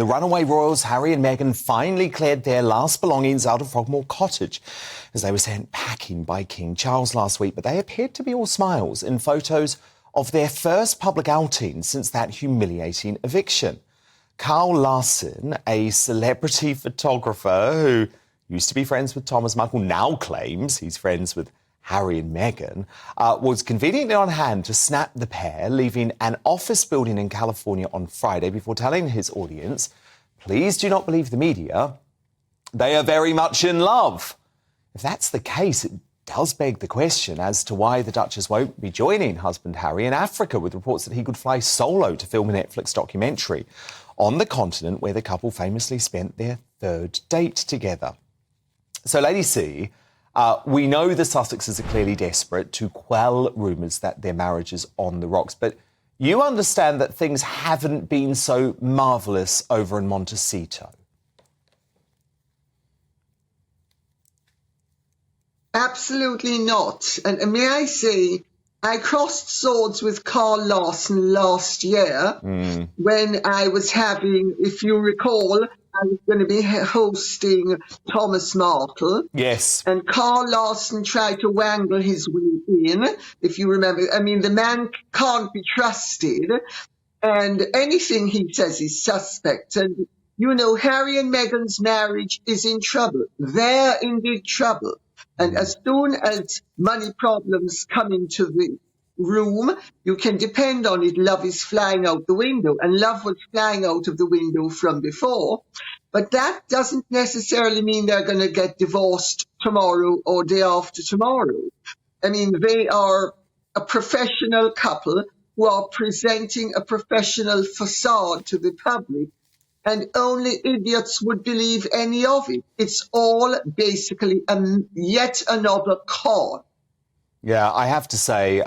the runaway royals, Harry and Meghan, finally cleared their last belongings out of Frogmore Cottage as they were sent packing by King Charles last week. But they appeared to be all smiles in photos of their first public outing since that humiliating eviction. Carl Larson, a celebrity photographer who used to be friends with Thomas Markle, now claims he's friends with Harry and Meghan, was conveniently on hand to snap the pair, leaving an office building in California on Friday before telling his audience, "Please do not believe the media. They are very much in love." If that's the case, it does beg the question as to why the Duchess won't be joining husband Harry in Africa, with reports that he could fly solo to film a Netflix documentary on the continent where the couple famously spent their third date together. So, Lady C, we know the Sussexes are clearly desperate to quell rumours that their marriage is on the rocks, but you understand that things haven't been so marvellous over in Montecito. Absolutely not. And may I say, I crossed swords with Carl Larson last year when I was having, if you recall, I was going to be hosting Thomas Markle. Yes. And Carl Larson tried to wangle his way in, if you remember. I mean, the man can't be trusted, and anything he says is suspect. And, you know, Harry and Meghan's marriage is in trouble. They're in big trouble. And as soon as money problems come into the room, you can depend on it, love is flying out the window. And love was flying out of the window from before. But that doesn't necessarily mean they're going to get divorced tomorrow or day after tomorrow. I mean, they are a professional couple who are presenting a professional facade to the public, and only idiots would believe any of it. It's all basically yet another con. Yeah, I have to say,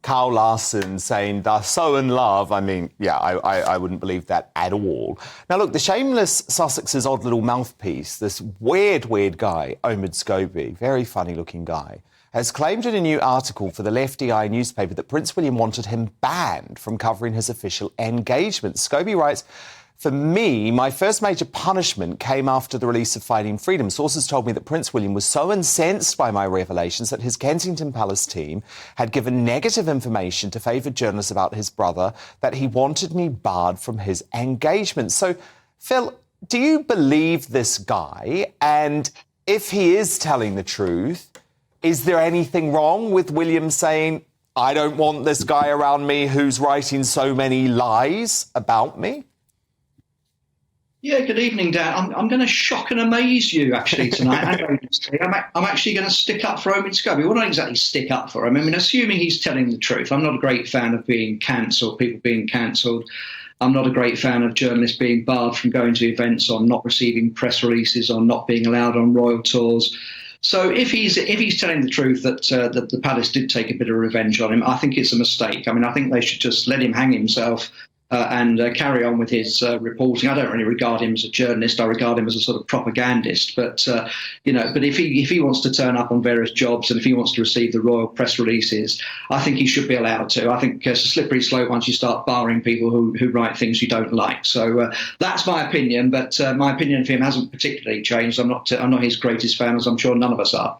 Carl Larson saying they're so in love, I mean, yeah, I wouldn't believe that at all. Now, look, the shameless Sussex's odd little mouthpiece, this weird guy, Omid Scobie, very funny-looking guy, has claimed in a new article for the Lefty Eye newspaper that Prince William wanted him banned from covering his official engagement. Scobie writes, "For me, my first major punishment came after the release of Finding Freedom. Sources told me that Prince William was so incensed by my revelations that his Kensington Palace team had given negative information to favoured journalists about his brother, that he wanted me barred from his engagement." So, Phil, do you believe this guy? And if he is telling the truth, is there anything wrong with William saying, "I don't want this guy around me who's writing so many lies about me"? Yeah, good evening, Dan. I'm going to shock and amaze you, actually, tonight. I'm actually going to stick up for Omid Scobie. Well, not exactly stick up for him. I mean, assuming he's telling the truth. I'm not a great fan of being cancelled, people being cancelled. I'm not a great fan of journalists being barred from going to events, on not receiving press releases, on not being allowed on royal tours. So if he's telling the truth that the palace did take a bit of revenge on him, I think it's a mistake. I mean, I think they should just let him hang himself and carry on with his reporting. I don't really regard him as a journalist. I regard him as a sort of propagandist. But but if he wants to turn up on various jobs, and if he wants to receive the royal press releases, I think he should be allowed to. I think it's a slippery slope once you start barring people who write things you don't like. So that's my opinion. But my opinion of him hasn't particularly changed. I'm not his greatest fan, as I'm sure none of us are.